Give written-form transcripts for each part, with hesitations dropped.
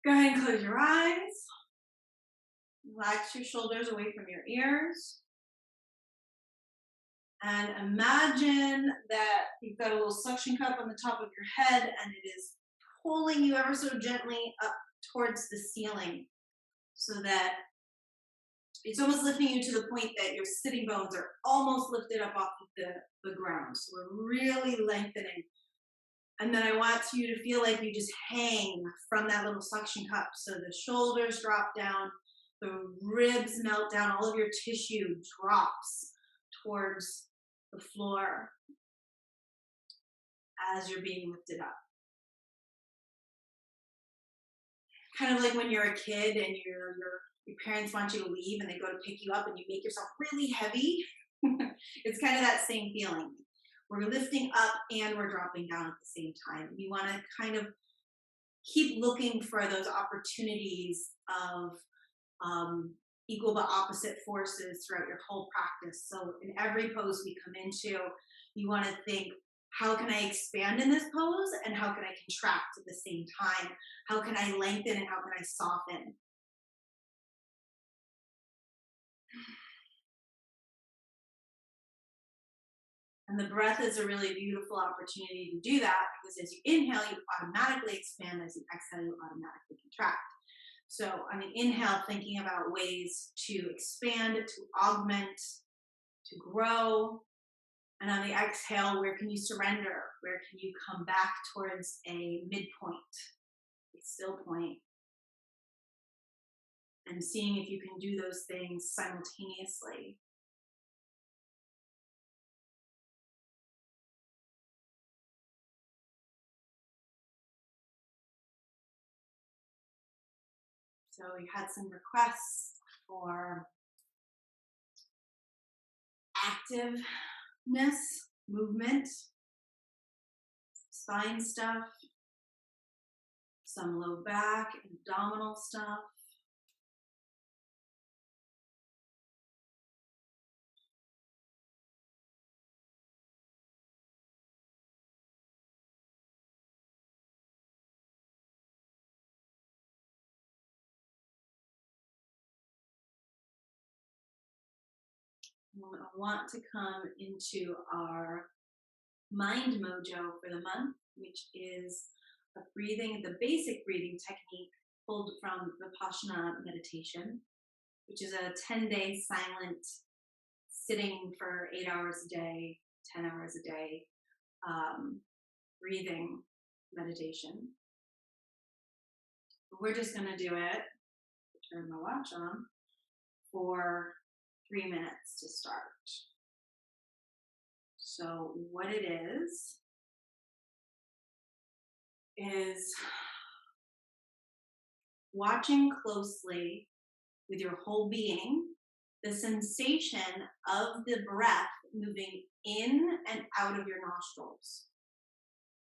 Go ahead and close your eyes. Relax your shoulders away from your ears. And imagine that you've got a little suction cup on the top of your head and it is pulling you ever so gently up towards the ceiling so that it's almost lifting you to the point that your sitting bones are almost lifted up off of the ground. So we're really lengthening. And then I want you to feel like you just hang from that little suction cup. So the shoulders drop down, the ribs melt down, all of your tissue drops towards the floor as you're being lifted up. Kind of like when you're a kid and your parents want you to leave and they go to pick you up and you make yourself really heavy. It's kind of that same feeling. We're lifting up and we're dropping down at the same time. You want to kind of keep looking for those opportunities of equal but opposite forces throughout your whole practice. So in every pose we come into, you want to think, how can I expand in this pose and how can I contract at the same time? How can I lengthen and how can I soften? And the breath is a really beautiful opportunity to do that because as you inhale, you automatically expand. As you exhale, you automatically contract. So on the inhale, thinking about ways to expand, to augment, to grow. And on the exhale, where can you surrender? Where can you come back towards a midpoint, a still point? And seeing if you can do those things simultaneously. So we had some requests for activeness, movement, spine stuff, some low back and abdominal stuff. I want to come into our mind mojo for the month, which is a breathing, the basic breathing technique pulled from Vipassana meditation, which is a 10-day silent sitting for 8 hours a day, 10 hours a day, breathing meditation. We're just going to do it, turn my watch on, for 3 minutes to start. So what it is watching closely with your whole being the sensation of the breath moving in and out of your nostrils.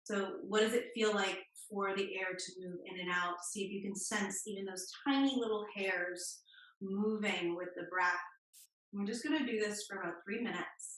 So what does it feel like for the air to move in and out? See if you can sense even those tiny little hairs moving with the breath. We're just going to do this for about 3 minutes.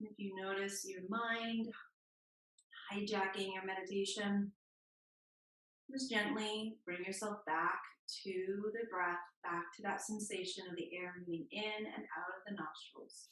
If you notice your mind hijacking your meditation, just gently bring yourself back to the breath, back to that sensation of the air moving in and out of the nostrils.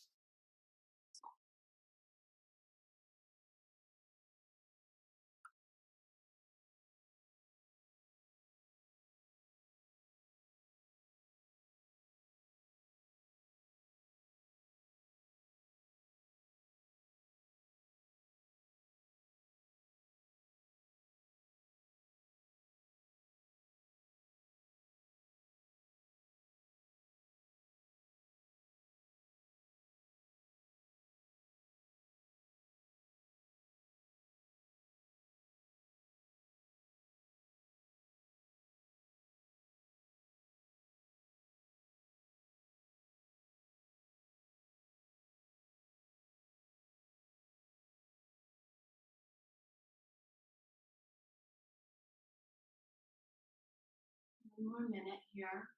One more minute here.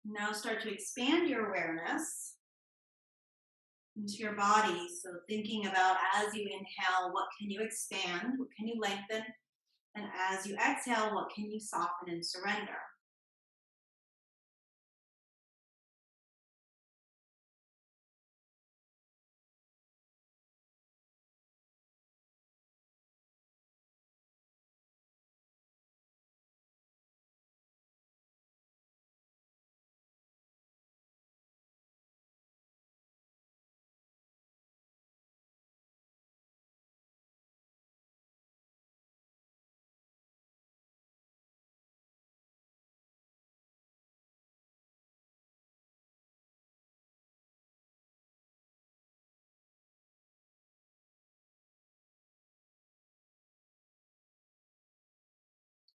Now start to expand your awareness into your body. So thinking about as you inhale, what can you expand? What can you lengthen? And as you exhale, what can you soften and surrender?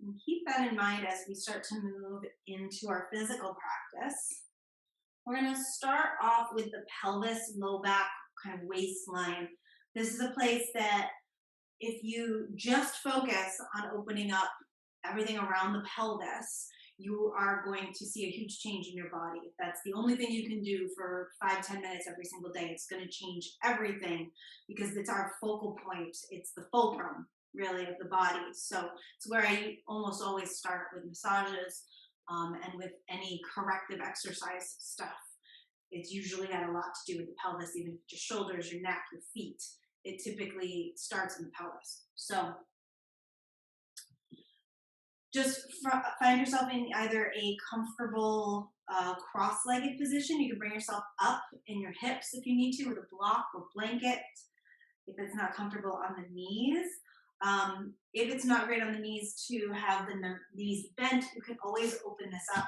And keep that in mind as we start to move into our physical practice. We're going to start off with the pelvis, low back, kind of waistline. This is a place that if you just focus on opening up everything around the pelvis, you are going to see a huge change in your body. If that's the only thing you can do for 5-10 minutes every single day, it's going to change everything because it's our focal point. It's the fulcrum, really, of the body. So it's where I almost always start with massages and with any corrective exercise stuff. It's usually got a lot to do with the pelvis, even if it's your shoulders, your neck, your feet. It typically starts in the pelvis. So just find yourself in either a comfortable cross-legged position. You can bring yourself up in your hips if you need to with a block or blanket. If it's not comfortable on the knees. If it's not great on the knees to have the knees bent, you can always open this up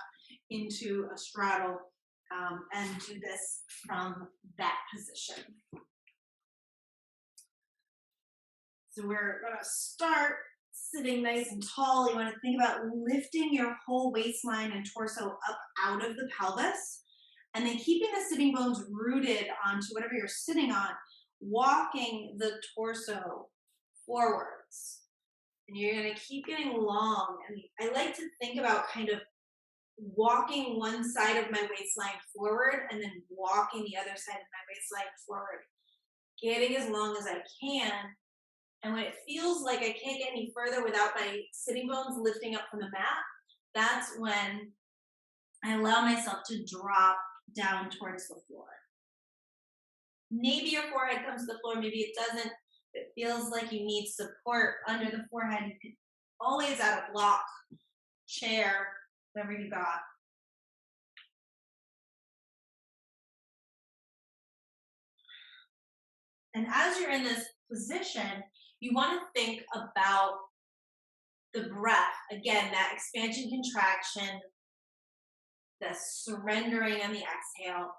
into a straddle and do this from that position. So we're going to start sitting nice and tall. You want to think about lifting your whole waistline and torso up out of the pelvis, and then keeping the sitting bones rooted onto whatever you're sitting on, walking the torso forwards. And you're going to keep getting long. And I like to think about kind of walking one side of my waistline forward and then walking the other side of my waistline forward, getting as long as I can. And when it feels like I can't get any further without my sitting bones lifting up from the mat, that's when I allow myself to drop down towards the floor. Maybe your forehead comes to the floor, maybe it doesn't. If it feels like you need support under the forehead, you can always add a block, chair, whatever you got. And as you're in this position, you want to think about the breath. Again, that expansion, contraction, the surrendering on the exhale.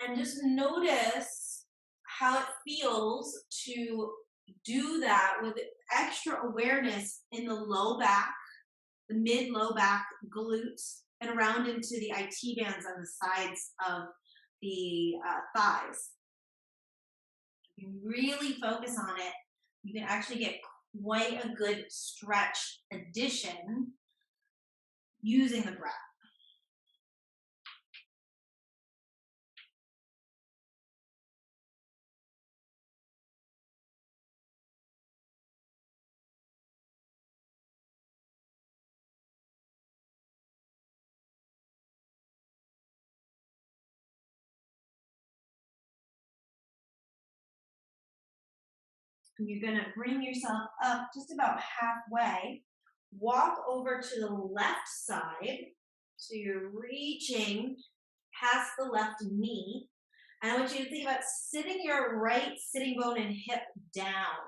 And just notice how it feels to do that with extra awareness in the low back, the mid-low back, glutes, and around into the IT bands on the sides of the thighs. If you really focus on it, you can actually get quite a good stretch addition using the breath. And you're going to bring yourself up just about halfway. Walk over to the left side. So you're reaching past the left knee. And I want you to think about sitting your right sitting bone and hip down.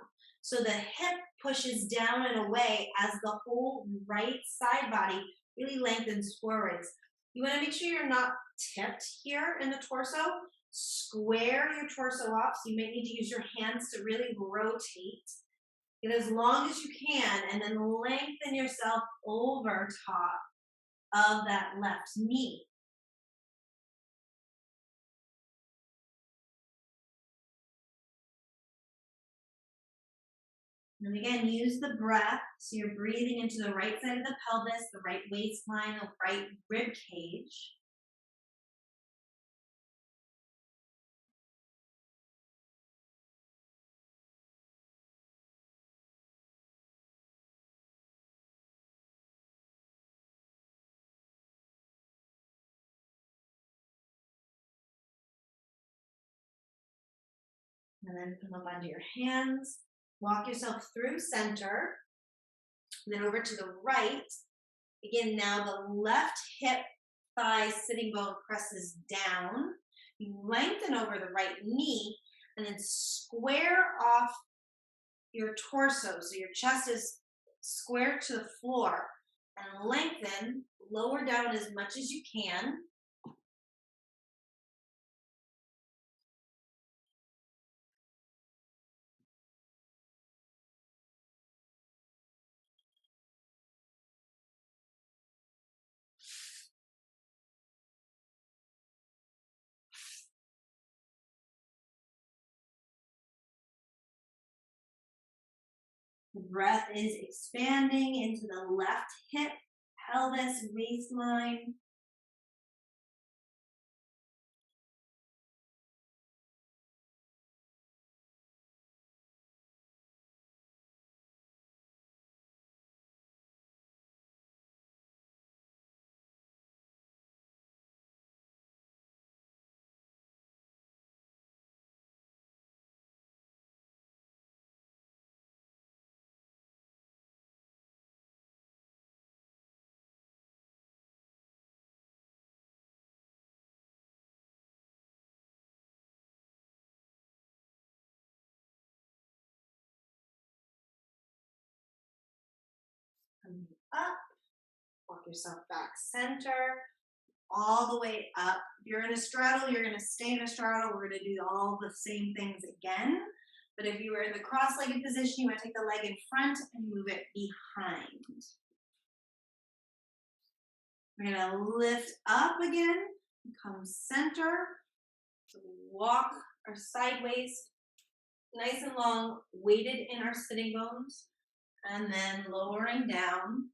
So the hip pushes down and away as the whole right side body really lengthens forwards. You want to make sure you're not tipped here in the torso. Square your torso off. So you may need to use your hands to really rotate. Get as long as you can, and then lengthen yourself over top of that left knee. And again, use the breath. So you're breathing into the right side of the pelvis, the right waistline, the right rib cage. And then come up onto your hands. Walk yourself through center. And then over to the right. Again, now the left hip thigh sitting bone presses down. You lengthen over the right knee and then square off your torso. So your chest is square to the floor. And lengthen, lower down as much as you can. The breath is expanding into the left hip, pelvis, waistline. Coming up, walk yourself back center, all the way up. If you're in a straddle, you're going to stay in a straddle. We're going to do all the same things again. But if you were in the cross-legged position, you want to take the leg in front and move it behind. We're going to lift up again, come center. So we walk our sideways, nice and long, weighted in our sitting bones, and then lowering down.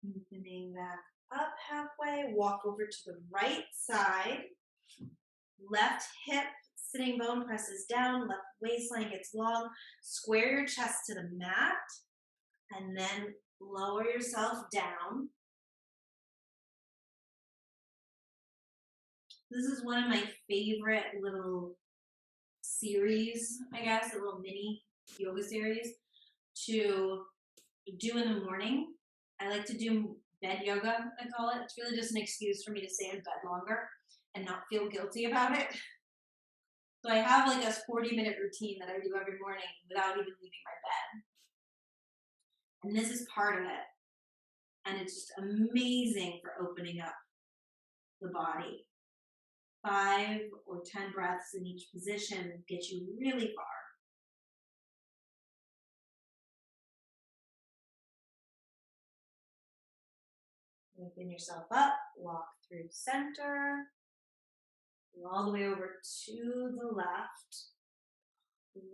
Moving back up halfway, walk over to the right side. Left hip sitting bone presses down, left waistline gets long. Square your chest to the mat, and then lower yourself down. This is one of my favorite little series, I guess, a little mini yoga series to do in the morning. I like to do bed yoga, I call it. It's really just an excuse for me to stay in bed longer and not feel guilty about it. So I have like a 40-minute routine that I do every morning without even leaving my bed. And this is part of it. And it's just amazing for opening up the body. 5 or 10 breaths in each position get you really far. Open yourself up, walk through center. all the way over to the left.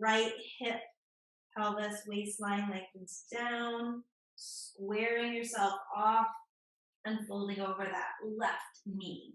Right hip, pelvis, waistline lengthens down, squaring yourself off and folding over that left knee.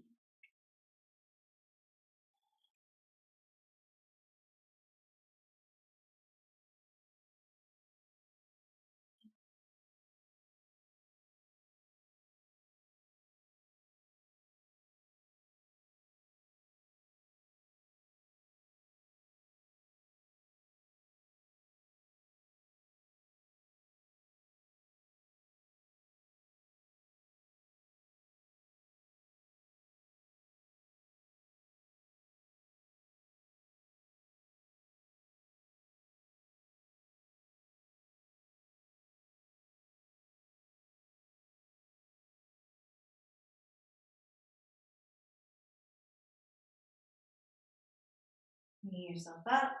Bringing yourself up,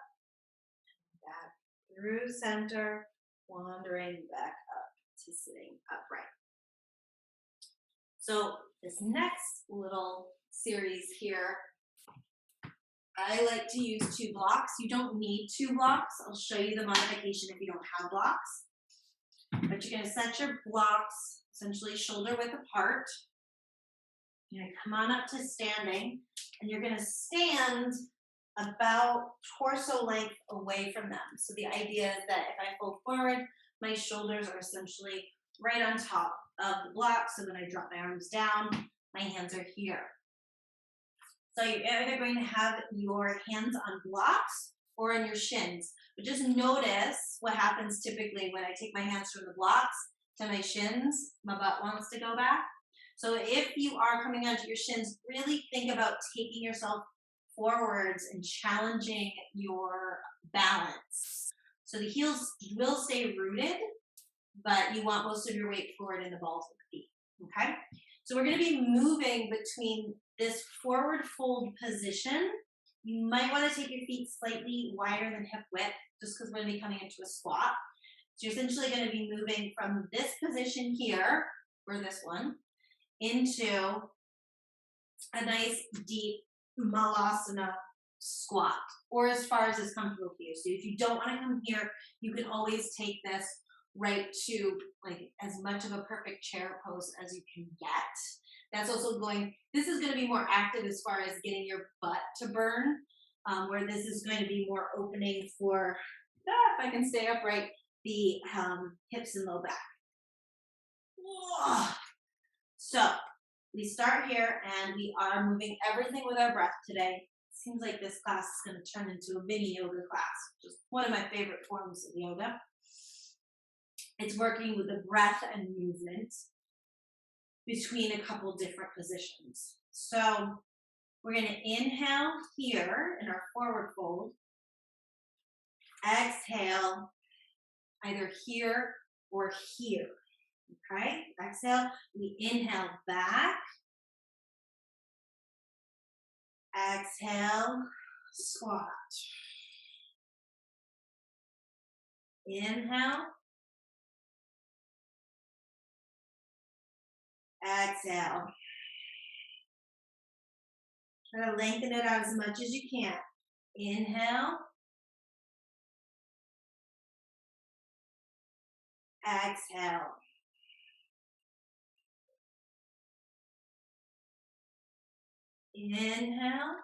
back through center, wandering back up to sitting upright. So this next little series here, I like to use 2 blocks. You don't need 2 blocks. I'll show you the modification if you don't have blocks. But you're going to set your blocks essentially shoulder width apart. You're going to come on up to standing, and you're going to stand about torso length away from them. So the idea is that if I fold forward, my shoulders are essentially right on top of the block. So when I drop my arms down, my hands are here. So you're either going to have your hands on blocks or on your shins. But just notice what happens typically when I take my hands from the blocks to my shins. My butt wants to go back. So if you are coming onto your shins, really think about taking yourself forwards and challenging your balance. So the heels will stay rooted, but you want most of your weight forward in the balls of the feet, okay? So we're gonna be moving between this forward fold position. You might wanna take your feet slightly wider than hip width, just because we're gonna be coming into a squat. So you're essentially gonna be moving from this position here, or this one, into a nice deep malasana squat, or as far as is comfortable for you. So if you don't want to come here, you can always take this right to like as much of a perfect chair pose as you can get. That's also this is going to be more active as far as getting your butt to burn, where this is going to be more opening for, if I can stay upright, the hips and low back. Whoa. So we start here, and we are moving everything with our breath today. Seems like this class is going to turn into a Vini Yoga class, which is one of my favorite forms of yoga. It's working with the breath and movement between a couple different positions. So we're going to inhale here in our forward fold. Exhale either here or here. Okay, exhale, we inhale back. Exhale, squat. Inhale. Exhale. Try to lengthen it out as much as you can. Inhale. Exhale. Inhale.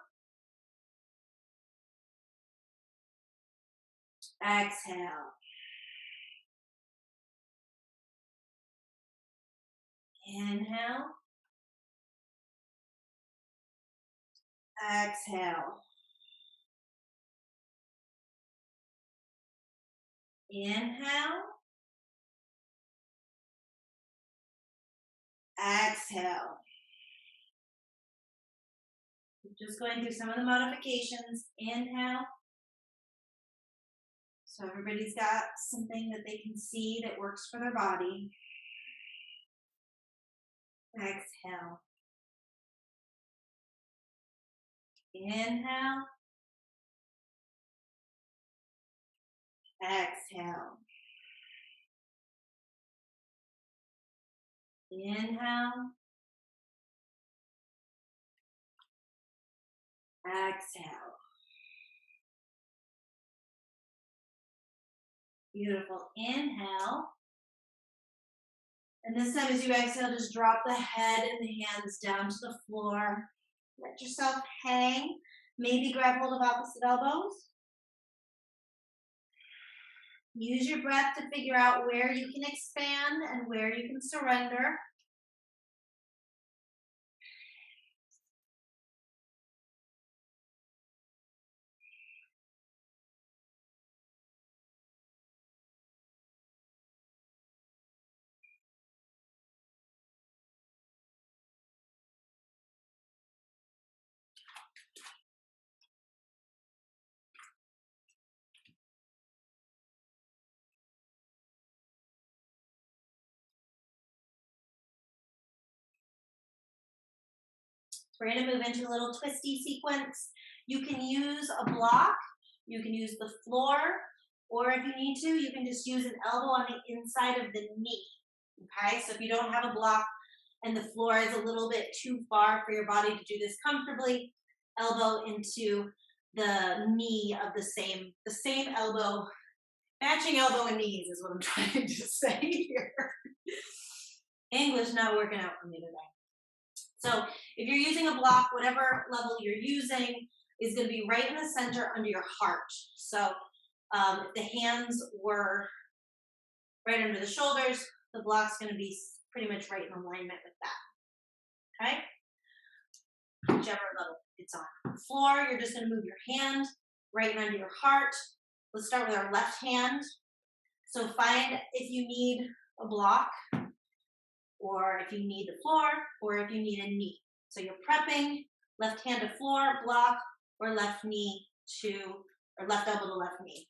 Exhale. Inhale. Exhale. Inhale. Exhale. Just going through some of the modifications. Inhale. So everybody's got something that they can see that works for their body. Exhale. Inhale. Exhale. Inhale. Exhale. Beautiful. Inhale. And this time as you exhale, just drop the head and the hands down to the floor. Let yourself hang. Maybe grab hold of opposite elbows. Use your breath to figure out where you can expand and where you can surrender. We're going to move into a little twisty sequence. You can use a block, you can use the floor, or if you need to, you can just use an elbow on the inside of the knee. Okay, so if you don't have a block and the floor is a little bit too far for your body to do this comfortably, elbow into the knee of the same elbow. Matching elbow and knees is what I'm trying to say here. English not working out for me today. So if you're using a block, whatever level you're using is going to be right in the center under your heart. So if the hands were right under the shoulders, the block's going to be pretty much right in alignment with that. Okay? Whichever level it's on. Floor, you're just going to move your hand right under your heart. Let's start with our left hand. So find if you need a block, or if you need the floor, or if you need a knee. So you're prepping left hand to floor, block, or left elbow to left knee.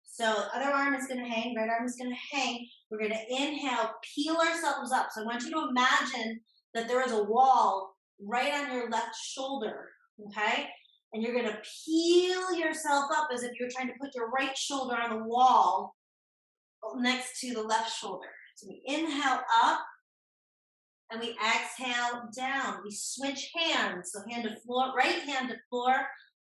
So other arm is going to hang, right arm is going to hang. We're going to inhale, peel ourselves up. So I want you to imagine that there is a wall right on your left shoulder, okay? And you're going to peel yourself up as if you're trying to put your right shoulder on the wall next to the left shoulder. So we inhale up and we exhale down. We switch hands. So hand to floor, right hand to floor,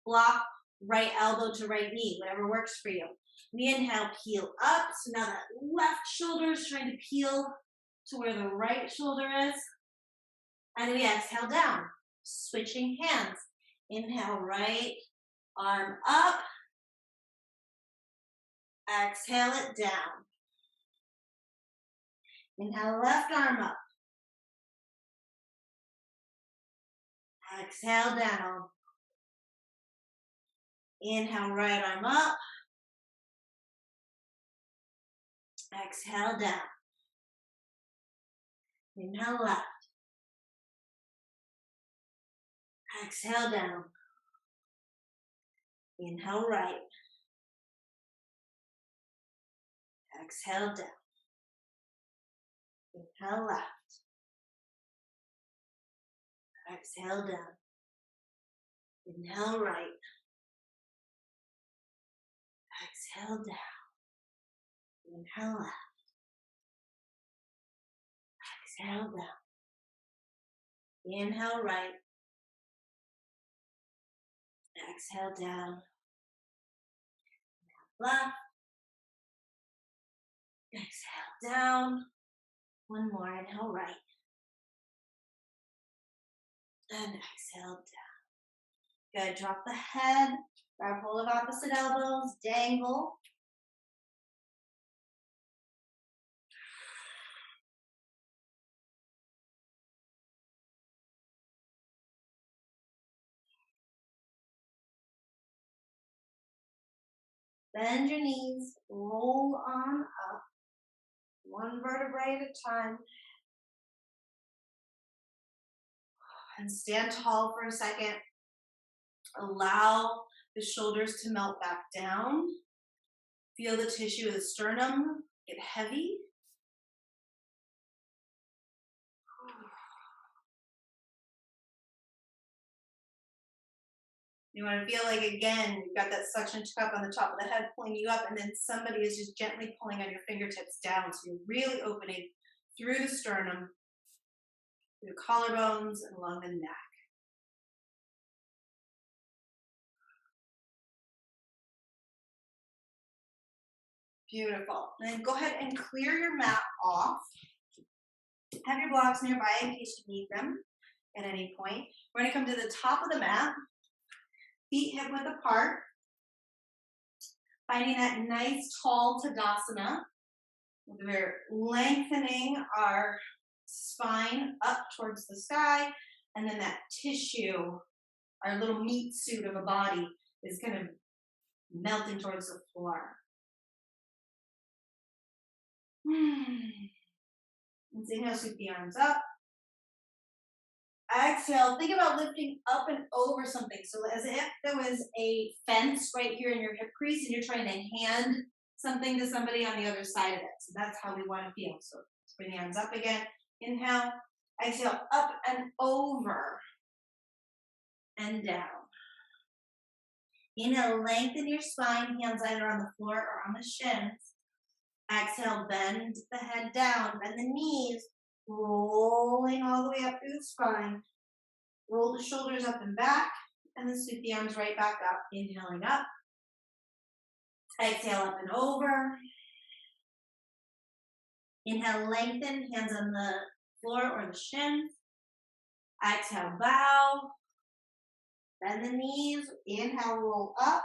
block, right elbow to right knee, whatever works for you. We inhale, peel up. So now that left shoulder is trying to peel to where the right shoulder is. And we exhale down, switching hands. Inhale, right arm up. Exhale it down. Inhale, left arm up. Exhale down. Inhale, right arm up. Exhale down. Inhale, left. Exhale down. Inhale, right. Exhale down. Inhale, left. Exhale down. Inhale, right. Exhale down. Inhale, left. Exhale down. Inhale, right. Exhale down. Left. Exhale down. One more. Inhale, right. And exhale down. Good. Drop the head. Grab hold of opposite elbows. Dangle. Bend your knees. Roll on up. One vertebrae at a time. And stand tall for a second. Allow the shoulders to melt back down. Feel the tissue of the sternum get heavy. You want to feel like, again, you've got that suction cup on the top of the head pulling you up, and then somebody is just gently pulling on your fingertips down. So you're really opening through the sternum, through the collarbones, and along the neck. Beautiful. Then go ahead and clear your mat off. Have your blocks nearby in case you need them at any point. We're going to come to the top of the mat, feet hip width apart, finding that nice tall Tadasana. We're lengthening our spine up towards the sky, and then that tissue, our little meat suit of a body, is kind of melting towards the floor. Let's inhale, sweep the arms up. Exhale, think about lifting up and over something. So as if there was a fence right here in your hip crease and you're trying to hand something to somebody on the other side of it. So that's how we want to feel. So let's bring the arms up again. Inhale, exhale, up and over and down. Inhale, lengthen your spine, hands either on the floor or on the shins. Exhale, bend the head down, bend the knees, rolling all the way up through the spine. Roll the shoulders up and back, and then sweep the arms right back up. Inhaling up. Exhale, up and over. Inhale, lengthen, hands on the floor or the shins. Exhale, bow. Bend the knees. Inhale, roll up.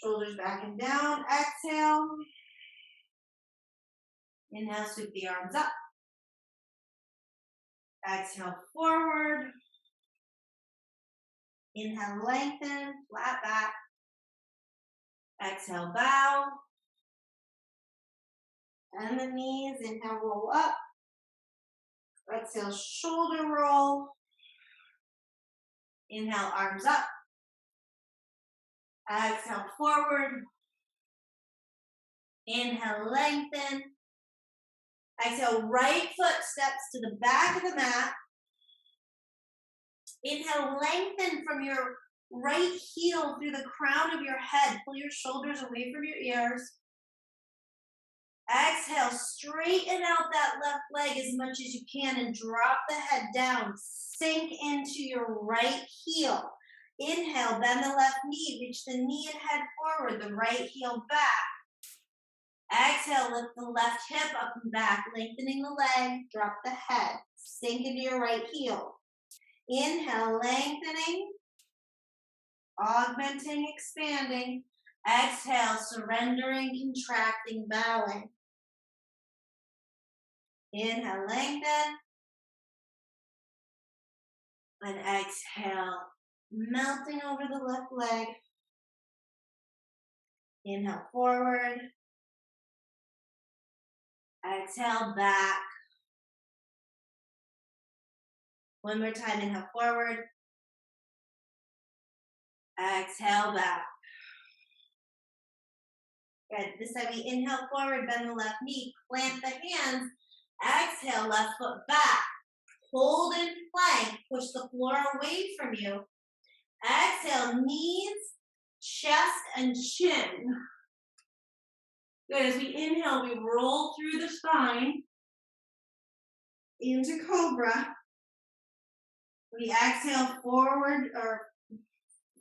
Shoulders back and down. Exhale. Inhale, sweep the arms up. Exhale, forward. Inhale, lengthen, flat back. Exhale, bow. Bend the knees. Inhale, roll up. Exhale, shoulder roll. Inhale, arms up. Exhale, forward. Inhale, lengthen. Exhale, right foot steps to the back of the mat. Inhale, lengthen from your right heel through the crown of your head. Pull your shoulders away from your ears. Exhale, straighten out that left leg as much as you can and drop the head down. Sink into your right heel. Inhale, bend the left knee. Reach the knee and head forward, the right heel back. Exhale, lift the left hip up and back, lengthening the leg, drop the head, sink into your right heel. Inhale, lengthening, augmenting, expanding. Exhale, surrendering, contracting, bowing. Inhale, lengthen. And exhale, melting over the left leg. Inhale, forward. Exhale, back. One more time, inhale, forward. Exhale, back. Good. This time we inhale forward, bend the left knee, plant the hands. Exhale, left foot back. Hold in plank, push the floor away from you. Exhale, knees, chest, and chin. Good. As we inhale, we roll through the spine into cobra. We exhale forward, or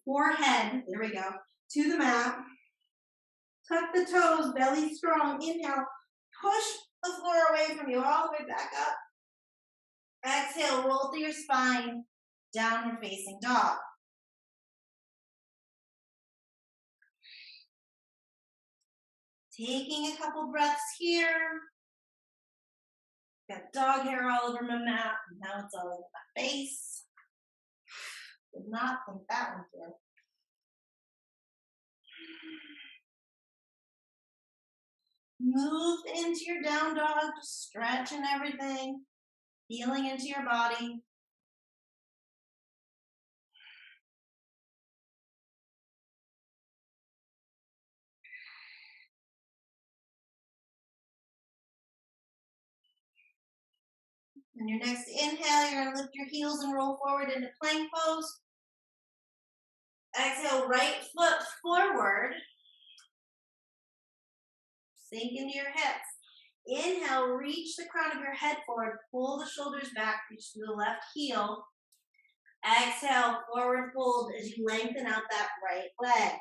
forehead, there we go, to the mat. Tuck the toes, belly strong. Inhale, push the floor away from you, all the way back up. Exhale, roll through your spine, downward facing dog. Taking a couple breaths here. Got dog hair all over my mat, and now it's all over my face. Did not think that one through. Move into your down dog, just stretching everything, feeling into your body. On your next inhale, you're going to lift your heels and roll forward into plank pose. Exhale, right foot forward. Sink into your hips. Inhale, reach the crown of your head forward. Pull the shoulders back, reach to the left heel. Exhale, forward fold as you lengthen out that right leg.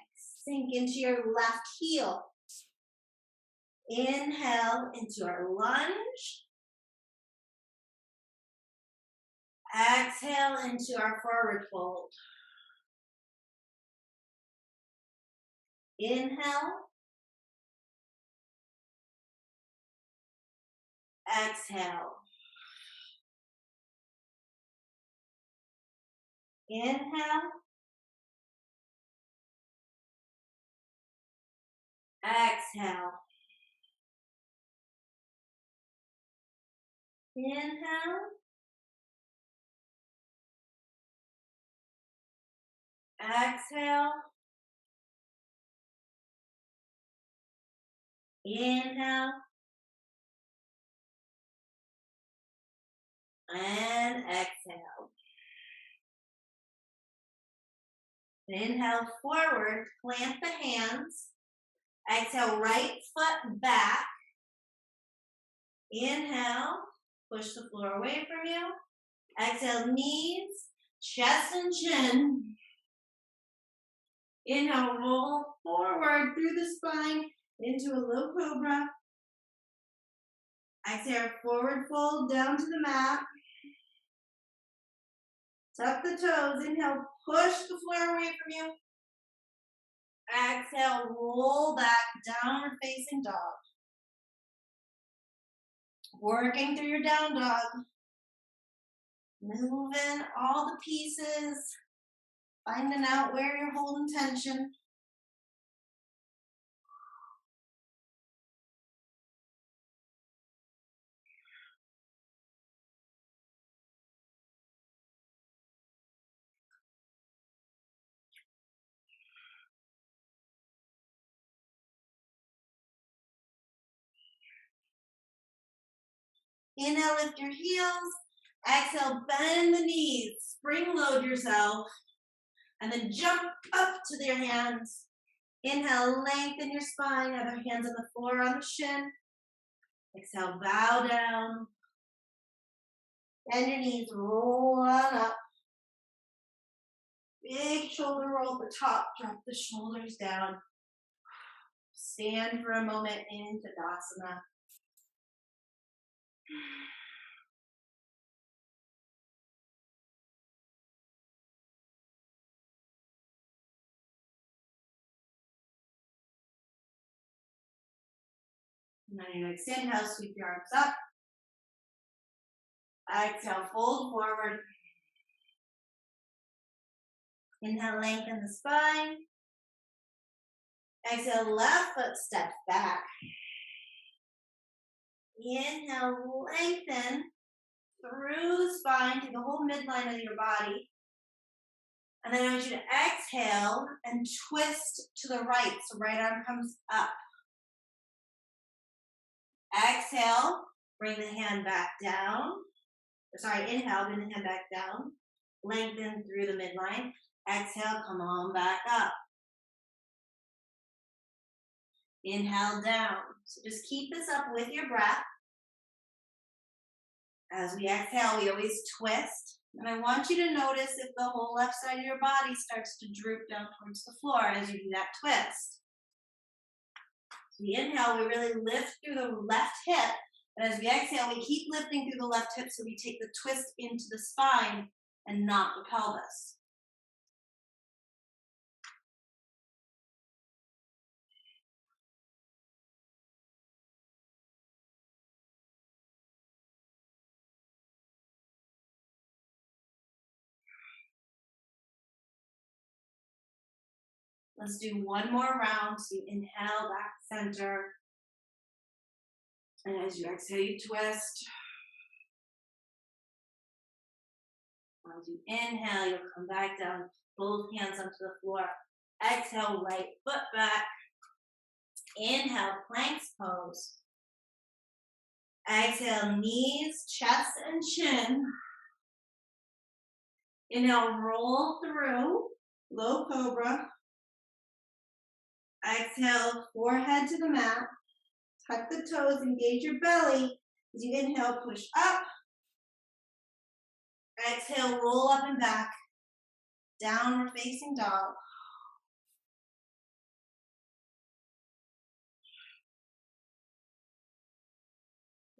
Sink into your left heel. Inhale into our lunge. Exhale into our forward fold. Inhale. Exhale. Inhale. Exhale. Inhale. Exhale. Inhale. And exhale. Inhale forward, plant the hands. Exhale, right foot back. Inhale, push the floor away from you. Exhale, knees, chest and chin. Inhale, roll forward through the spine into a low cobra. Exhale, forward fold down to the mat. Tuck the toes. Inhale, push the floor away from you. Exhale, roll back, downward facing dog. Working through your down dog. Moving all the pieces. Finding out where you're holding tension. Inhale, lift your heels. Exhale, bend the knees. Spring load yourself. And then jump up to your hands. Inhale, lengthen your spine. Other hands on the floor on the shin. Exhale, bow down. Bend your knees, roll on up. Big shoulder roll at the top. Drop the shoulders down. Stand for a moment in Tadasana. And then you're going to extend, inhale, sweep your arms up. Exhale, fold forward. Inhale, lengthen the spine. Exhale, left foot steps back. Inhale, lengthen through the spine to the whole midline of your body. And then I want you to exhale and twist to the right. So right arm comes up. Exhale, bring the hand back down. Sorry, inhale, bring the hand back down. Lengthen through the midline. Exhale, come on back up. Inhale down. So just keep this up with your breath. As we exhale, we always twist. And I want you to notice if the whole left side of your body starts to droop down towards the floor as you do that twist. So we inhale, we really lift through the left hip. And as we exhale, we keep lifting through the left hip so we take the twist into the spine and not the pelvis. Let's do one more round. So you inhale, back center. And as you exhale, you twist. As you inhale, you'll come back down, both hands onto the floor. Exhale, right foot back. Inhale, planks pose. Exhale, knees, chest, and chin. Inhale, roll through, low cobra. Exhale, forehead to the mat. Tuck the toes, engage your belly. As you inhale, push up. Exhale, roll up and back. Downward facing dog.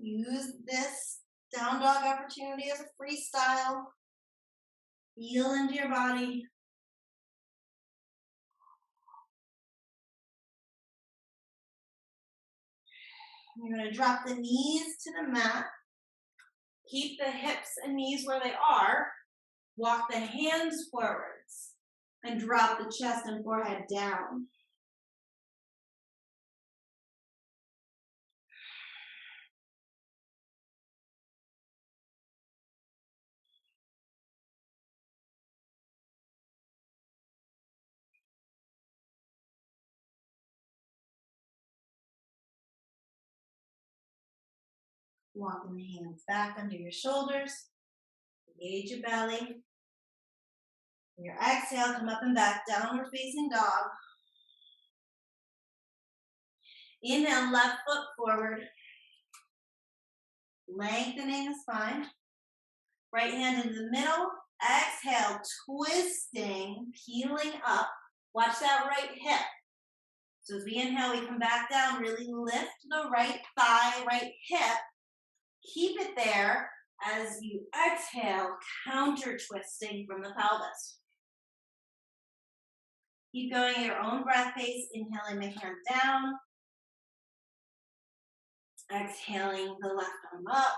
Use this down dog opportunity as a freestyle. Feel into your body. You're going to drop the knees to the mat. Keep the hips and knees where they are. Walk the hands forwards and drop the chest and forehead down. Walking the hands back under your shoulders. Engage your belly. On your exhale, come up and back, downward facing dog. Inhale, left foot forward. Lengthening the spine. Right hand into the middle. Exhale, twisting, peeling up. Watch that right hip. So as we inhale, we come back down, really lift the right thigh, right hip. Keep it there as you exhale, counter twisting from the pelvis. Keep going at your own breath pace, inhaling the hand down. Exhaling the left arm up.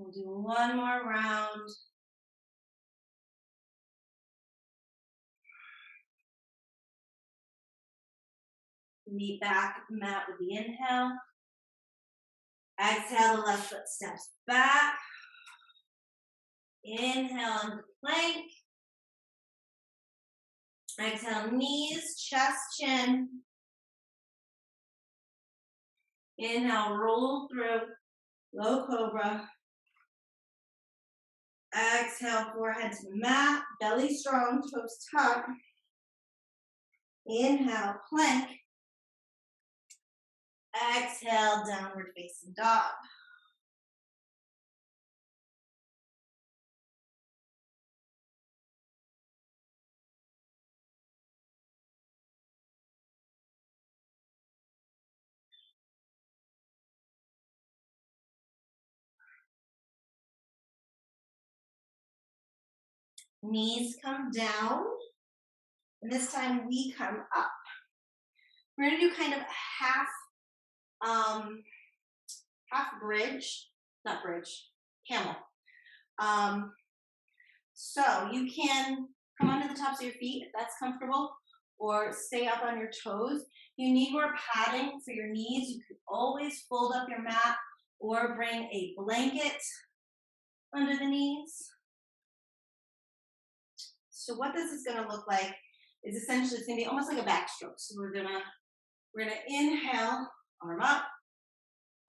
We'll do one more round. Meet back at the mat with the inhale. Exhale, the left foot steps back. Inhale into plank. Exhale, knees, chest, chin. Inhale, roll through, low cobra. Exhale, forehead to the mat, belly strong, toes tuck. Inhale, plank. Exhale, downward facing dog. Knees come down, and this time we come up. We're gonna do kind of half bridge, not bridge, camel. So you can come onto the tops of your feet if that's comfortable, or stay up on your toes. You need more padding for your knees. You can always fold up your mat or bring a blanket under the knees. So what this is gonna look like is essentially it's gonna be almost like a backstroke. So we're gonna inhale, arm up.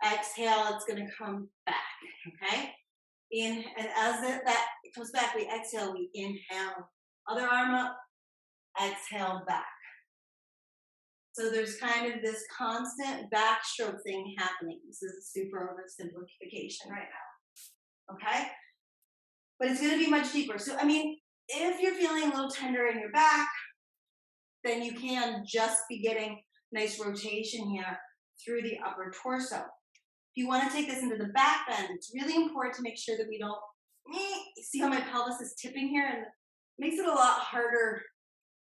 Exhale, it's gonna come back, okay? And as that comes back, we exhale, we inhale. Other arm up, exhale, back. So there's kind of this constant backstroke thing happening. This is a super oversimplification right now, okay? But it's gonna be much deeper. So, I mean, if you're feeling a little tender in your back, then you can just be getting nice rotation here through the upper torso. If you want to take this into the back bend, it's really important to make sure that we don't, you see how my pelvis is tipping here, and it makes it a lot harder.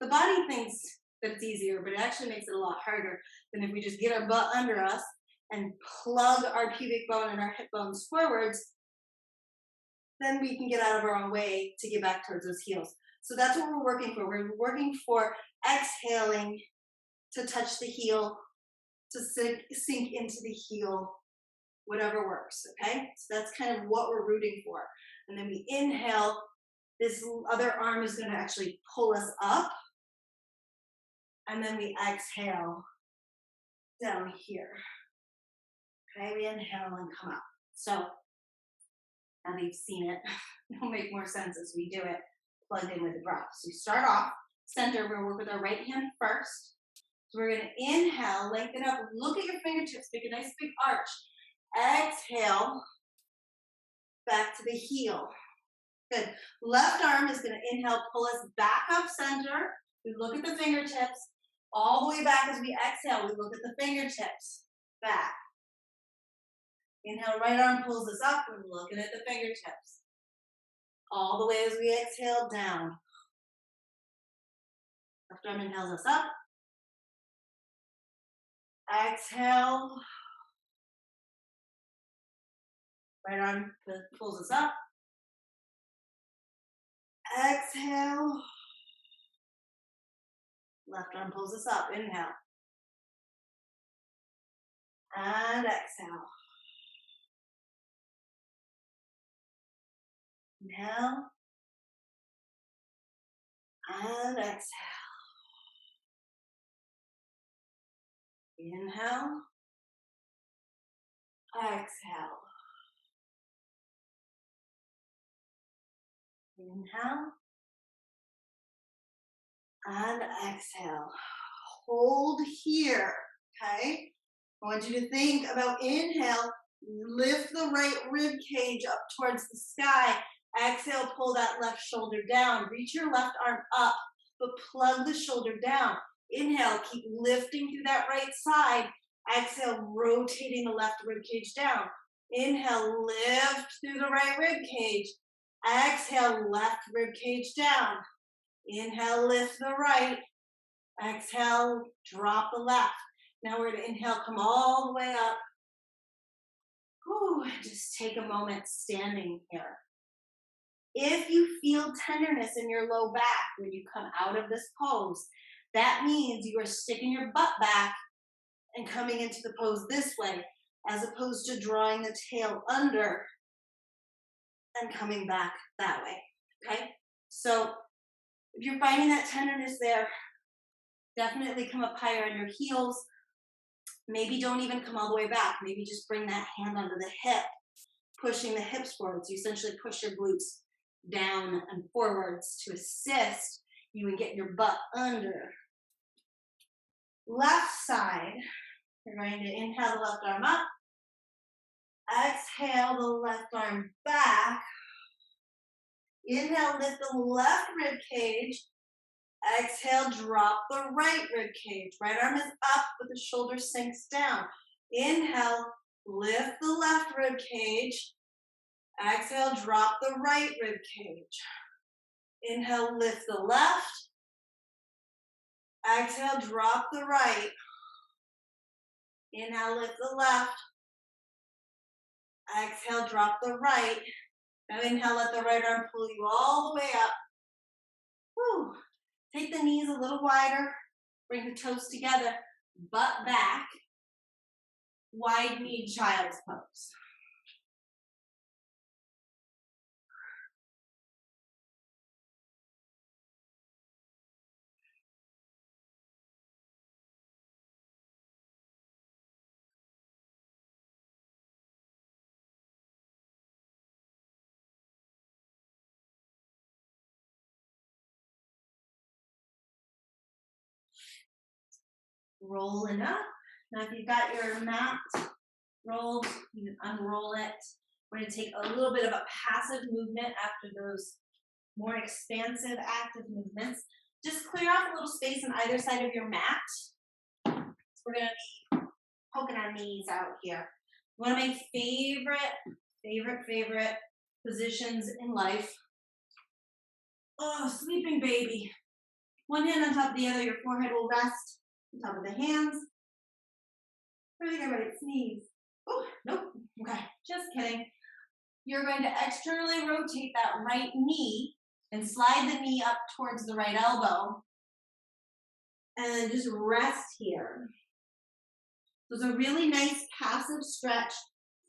The body thinks that it's easier, but it actually makes it a lot harder than if we just get our butt under us and plug our pubic bone and our hip bones forwards. Then we can get out of our own way to get back towards those heels. So that's what we're working for. We're working for exhaling to touch the heel, to sink into the heel, whatever works, okay? So that's kind of what we're rooting for. And then we inhale, this other arm is gonna actually pull us up. And then we exhale down here. Okay, we inhale and come up. So now that you've seen it, it'll make more sense as we do it plugged in with the breath. So we start off center. We're going to work with our right hand first. So we're going to inhale, lengthen up, look at your fingertips, make a nice big arch. Exhale, back to the heel. Good. Left arm is going to inhale, pull us back up center. We look at the fingertips. All the way back as we exhale, we look at the fingertips. Back. Inhale, right arm pulls us up. We're looking at the fingertips. All the way as we exhale, down. Left arm inhales us up. Exhale. Right arm pulls us up. Exhale. Left arm pulls us up. Inhale. And exhale. Inhale. And exhale. Inhale. Exhale. Inhale. And exhale. Hold here, okay? I want you to think about inhale, lift the right rib cage up towards the sky. Exhale, pull that left shoulder down. Reach your left arm up, but plug the shoulder down. Inhale, keep lifting through that right side. Exhale, rotating the left rib cage down. Inhale, lift through the right rib cage. Exhale, left rib cage down. Inhale, lift the right. Exhale, drop the left. Now we're going to inhale, come all the way up. Whew, just take a moment standing here. If you feel tenderness in your low back when you come out of this pose, that means you are sticking your butt back and coming into the pose this way, as opposed to drawing the tail under and coming back that way, okay? So if you're finding that tenderness there, definitely come up higher on your heels. Maybe don't even come all the way back. Maybe just bring that hand onto the hip, pushing the hips forwards. You essentially push your glutes down and forwards to assist you in getting your butt under. Left side, you're going to inhale the left arm up. Exhale the left arm back. Inhale, lift the left rib cage. Exhale, drop the right rib cage. Right arm is up, but the shoulder sinks down. Inhale, lift the left rib cage. Exhale, drop the right rib cage. Inhale, lift the left. Exhale, drop the right. Inhale, lift the left. Exhale, drop the right. Now inhale, let the right arm pull you all the way up. Woo. Take the knees a little wider. Bring the toes together. Butt back. Wide knee child's pose. Rolling up. Now if you've got your mat rolled, you can unroll it. We're going to take a little bit of a passive movement after those more expansive active movements. Just clear off a little space on either side of your mat. So we're going to be poking our knees out here. One of my favorite positions in life. Oh, sleeping baby. One hand on top of the other, your forehead will rest on top of the hands. I think I might sneeze. Oh, nope. Okay, just kidding. You're going to externally rotate that right knee and slide the knee up towards the right elbow. And then just rest here. So it's a really nice passive stretch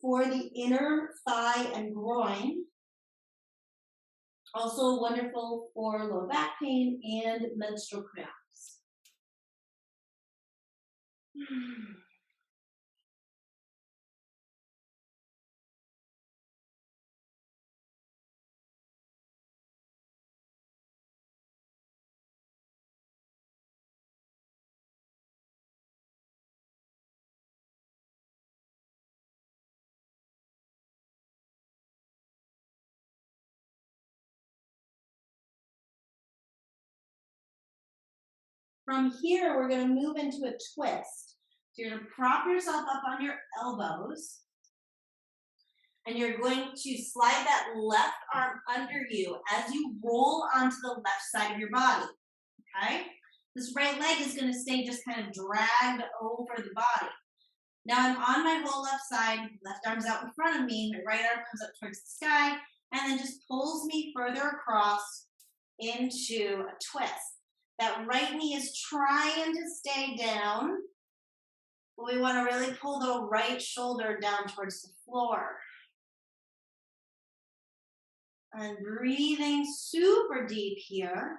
for the inner thigh and groin. Also wonderful for low back pain and menstrual cramps. From here, we're going to move into a twist. So you're going to prop yourself up on your elbows, and you're going to slide that left arm under you as you roll onto the left side of your body, okay? This right leg is going to stay just kind of dragged over the body. Now I'm on my whole left side, left arm's out in front of me, my right arm comes up towards the sky, and then just pulls me further across into a twist. That right knee is trying to stay down, but we want to really pull the right shoulder down towards the floor. And breathing super deep here.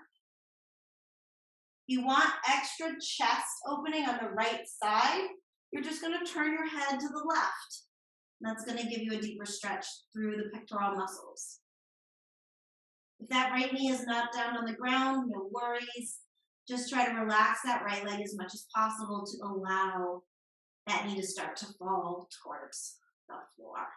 You want extra chest opening on the right side. You're just going to turn your head to the left. And that's going to give you a deeper stretch through the pectoral muscles. If that right knee is not down on the ground, no worries. Just try to relax that right leg as much as possible to allow that knee to start to fall towards the floor.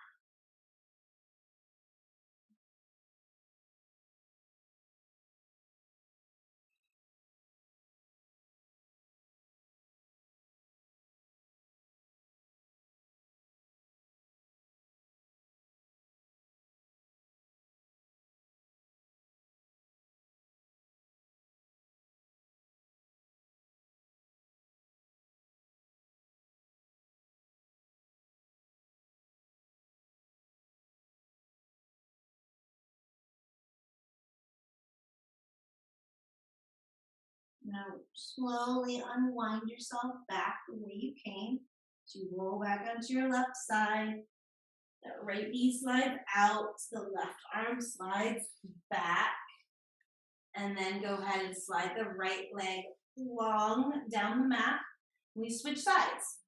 Now slowly unwind yourself back the way you came. So you roll back onto your left side. That right knee slides out. The left arm slides back. And then go ahead and slide the right leg long down the mat. We switch sides.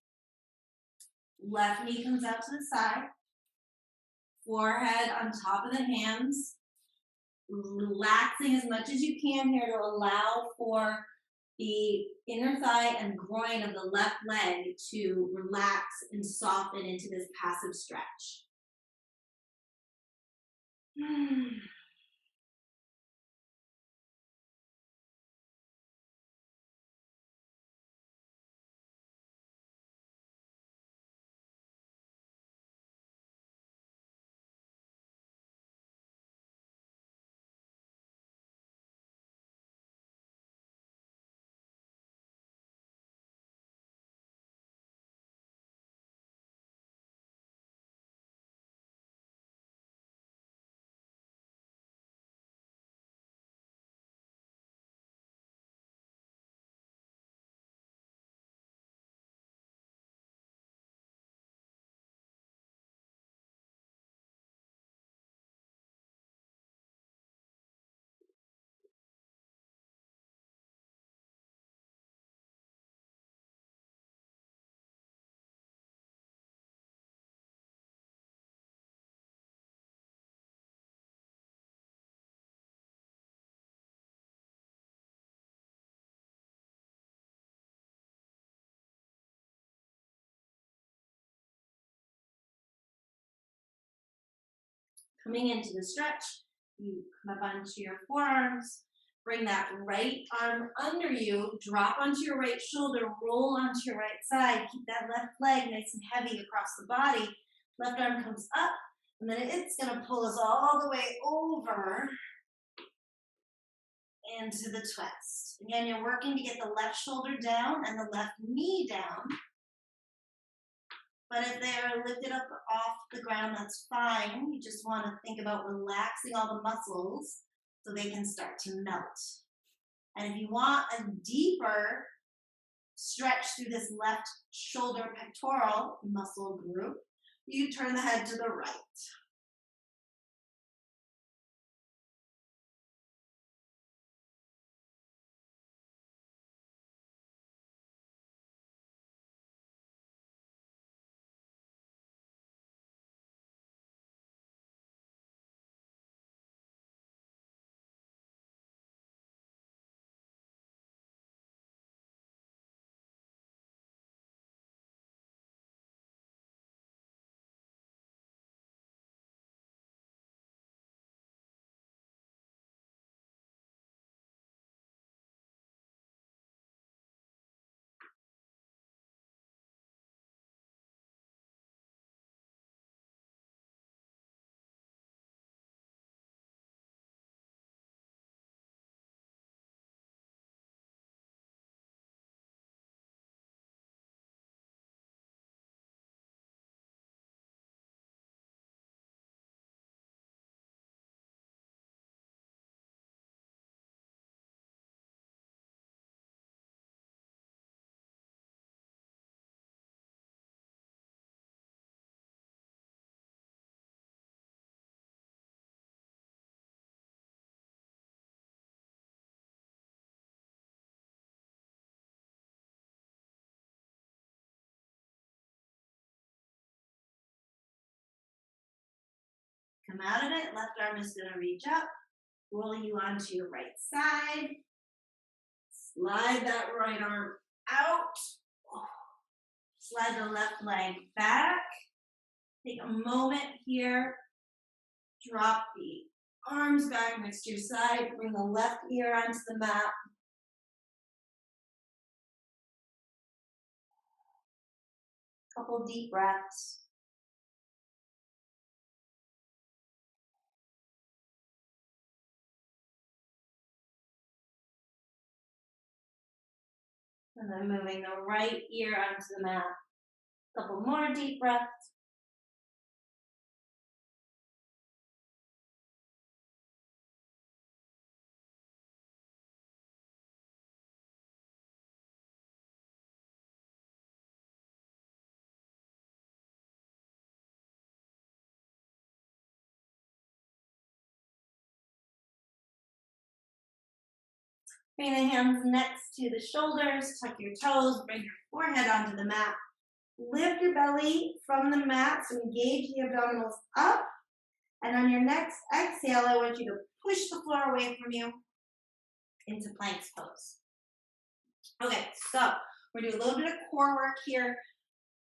Left knee comes out to the side. Forehead on top of the hands. Relaxing as much as you can here to allow for the inner thigh and groin of the left leg to relax and soften into this passive stretch. Coming into the stretch, you come up onto your forearms, bring that right arm under you, drop onto your right shoulder, roll onto your right side, keep that left leg nice and heavy across the body. Left arm comes up, and then it's going to pull us all the way over into the twist. Again, you're working to get the left shoulder down and the left knee down. But if they're lifted up off the ground, that's fine. You just want to think about relaxing all the muscles so they can start to melt. And if you want a deeper stretch through this left shoulder pectoral muscle group, you turn the head to the right. Come out of it. Left arm is going to reach up, roll you onto your right side. Slide that right arm out. Slide the left leg back. Take a moment here. Drop the arms back next to your side. Bring the left ear onto the mat. Couple deep breaths. And then moving the right ear onto the mat. Couple more deep breaths. Bring the hands next to the shoulders, tuck your toes, bring your forehead onto the mat. Lift your belly from the mat, so engage the abdominals up. And on your next exhale, I want you to push the floor away from you into plank pose. Okay, so we're gonna do a little bit of core work here.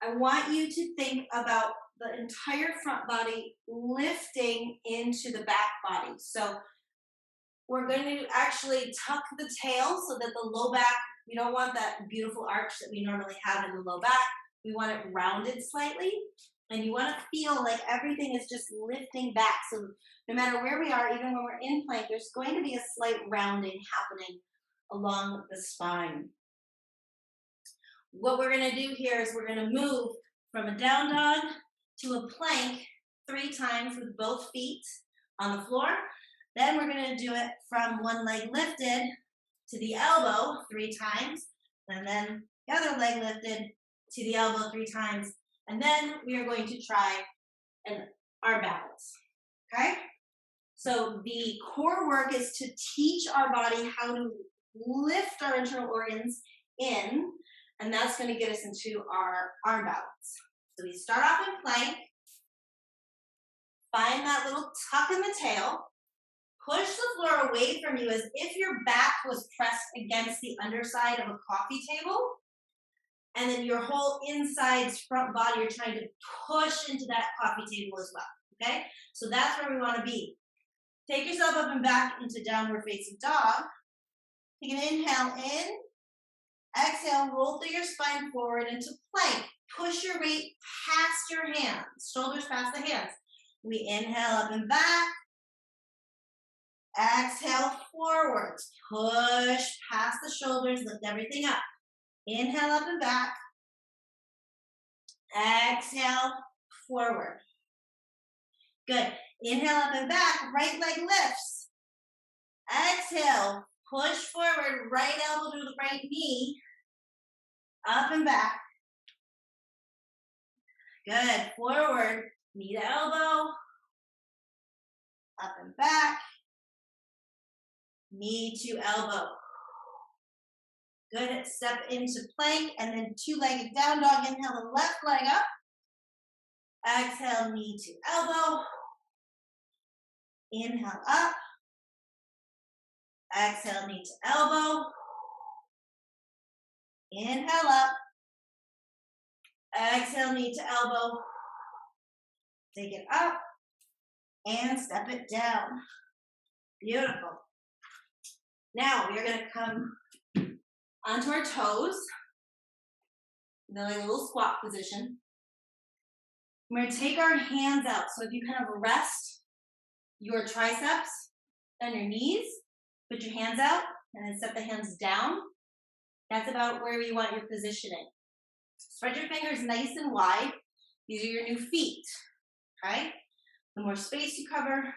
I want you to think about the entire front body lifting into the back body. So we're going to actually tuck the tail so that the low back, we don't want that beautiful arch that we normally have in the low back. We want it rounded slightly, and you want to feel like everything is just lifting back. So no matter where we are, even when we're in plank, there's going to be a slight rounding happening along the spine. What we're going to do here is we're going to move from a down dog to a plank 3 times with both feet on the floor. Then we're going to do it from one leg lifted to the elbow 3 times, and then the other leg lifted to the elbow 3 times, and then we are going to try an arm balance, okay? So the core work is to teach our body how to lift our internal organs in, and that's going to get us into our arm balance. So we start off in plank, find that little tuck in the tail, push the floor away from you as if your back was pressed against the underside of a coffee table, and then your whole inside front body, you're trying to push into that coffee table as well, okay? So that's where we want to be. Take yourself up and back into downward facing dog. Take an inhale in. Exhale, roll through your spine forward into plank. Push your weight past your hands, shoulders past the hands. We inhale up and back. Exhale forwards. Push past the shoulders, lift everything up. Inhale up and back. Exhale forward. Good. Inhale up and back. Right leg lifts. Exhale. Push forward. Right elbow to the right knee. Up and back. Good. Forward. Knee to elbow. Up and back. Knee to elbow. Good. Step into plank and then 2-legged down dog. Inhale the left leg up. Exhale, knee to elbow. Inhale up. Exhale, knee to elbow. Inhale up. Exhale, knee to elbow. Take it up and step it down. Beautiful. Now we are going to come onto our toes, like a little squat position. We're going to take our hands out. So if you kind of rest your triceps on your knees, put your hands out, and then set the hands down. That's about where you want your positioning. Spread your fingers nice and wide. These are your new feet, okay? The more space you cover,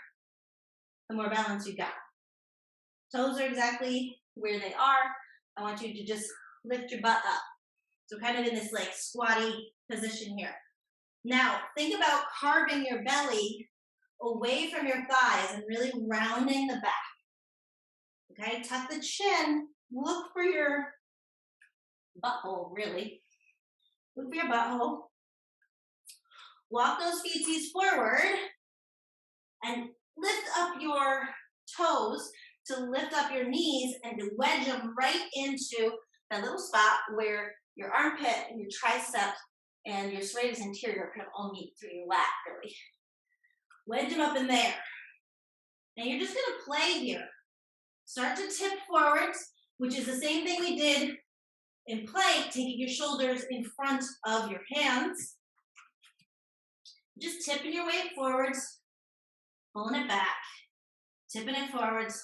the more balance you got. Toes are exactly where they are. I want you to just lift your butt up. So kind of in this like squatty position here. Now, think about carving your belly away from your thighs and really rounding the back. Okay, tuck the chin, look for your butthole, really. Look for your butthole. Walk those feetsies forward. and lift up your toes to lift up your knees and to wedge them right into that little spot where your armpit and your tricep and your serratus anterior kind of all meet through your lat, really. Wedge them up in there. Now you're just going to play here. Start to tip forwards, which is the same thing we did in plank, taking your shoulders in front of your hands. Just tipping your weight forwards, pulling it back, tipping it forwards,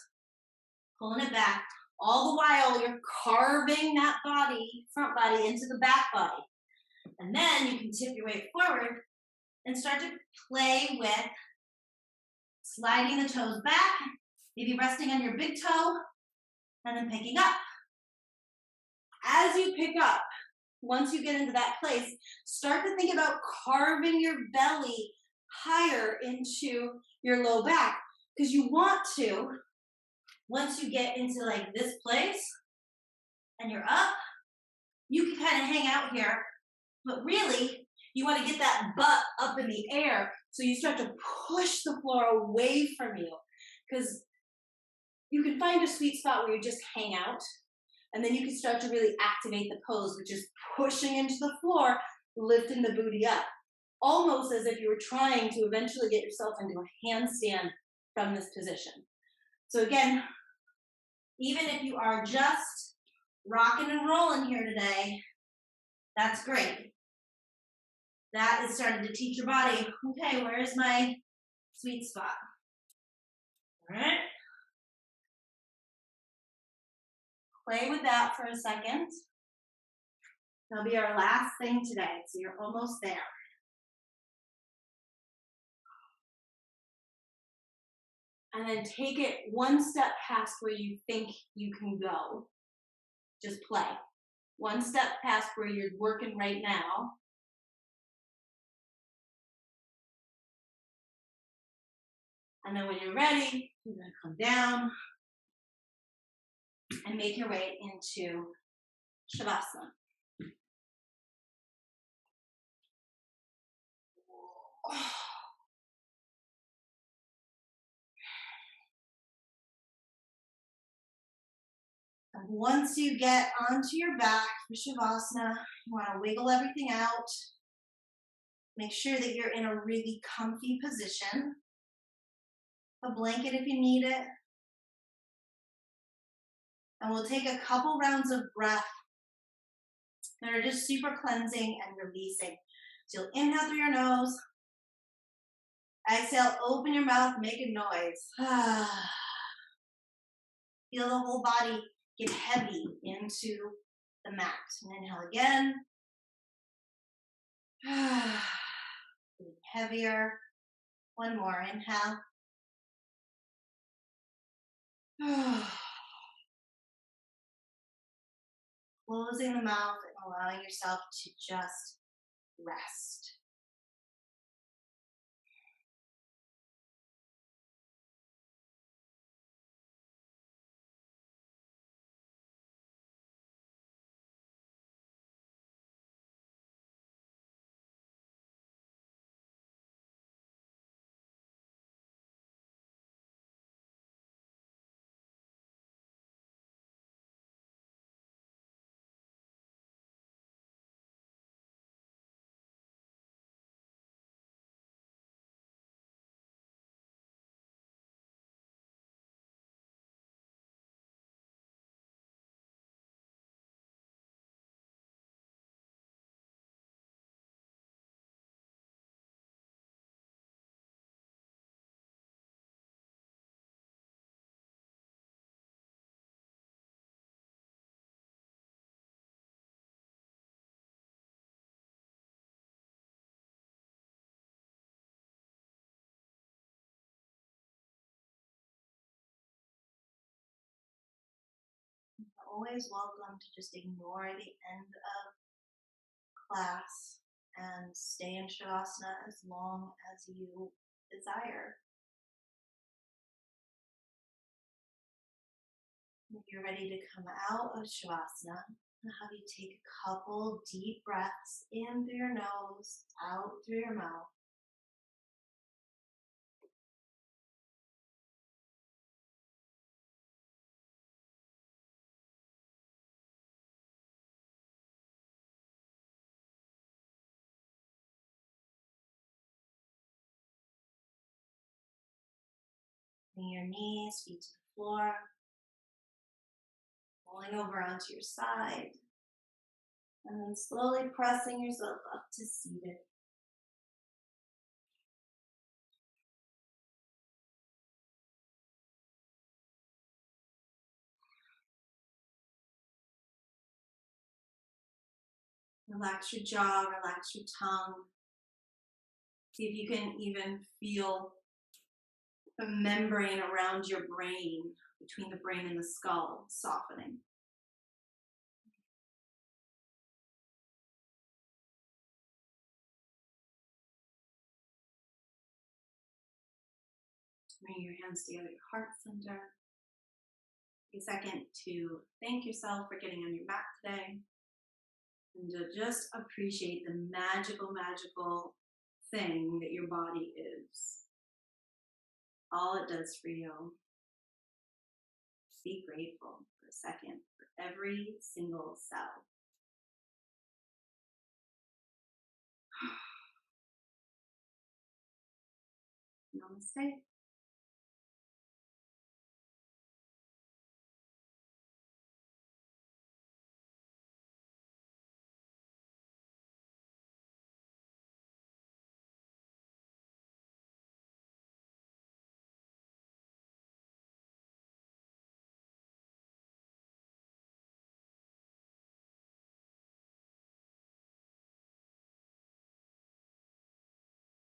pulling it back. All the while you're carving that body, front body, into the back body. And then you can tip your weight forward and start to play with sliding the toes back, maybe resting on your big toe, and then picking up. As you pick up, once you get into that place, start to think about carving your belly higher into your low back, because you want to, once you get into like this place and you're up, you can kind of hang out here, but really you want to get that butt up in the air so you start to push the floor away from you, because you can find a sweet spot where you just hang out, and then you can start to really activate the pose, which is pushing into the floor, lifting the booty up, almost as if you were trying to eventually get yourself into a handstand from this position. So again, even if you are just rocking and rolling here today, that's great. That is starting to teach your body, okay, where is my sweet spot? All right. Play with that for a second. That'll be our last thing today, so you're almost there. And then take it one step past where you think you can go. Just play. One step past where you're working right now. And then when you're ready, you're going to come down and make your way into Shavasana. And once you get onto your back for Shavasana, you want to wiggle everything out. Make sure that you're in a really comfy position. A blanket if you need it. And we'll take a couple rounds of breath that are just super cleansing and releasing. So you'll inhale through your nose. Exhale, open your mouth, make a noise. Feel the whole body get heavy into the mat. And inhale again. Getting heavier. One more, inhale. Closing the mouth and allowing yourself to just rest. You're always welcome to just ignore the end of class and stay in Shavasana as long as you desire. If you're ready to come out of Shavasana, I'll have you take a couple deep breaths in through your nose, out through your mouth. Bring your knees, feet to the floor. Rolling over onto your side. And then slowly pressing yourself up to seated. Relax your jaw, relax your tongue. See if you can even feel the membrane around your brain, between the brain and the skull, softening. Bring your hands together, your heart center. Take a second to thank yourself for getting on your mat today. And to just appreciate the magical, magical thing that your body is. All it does for you. Be grateful for a second for every single cell. Namaste.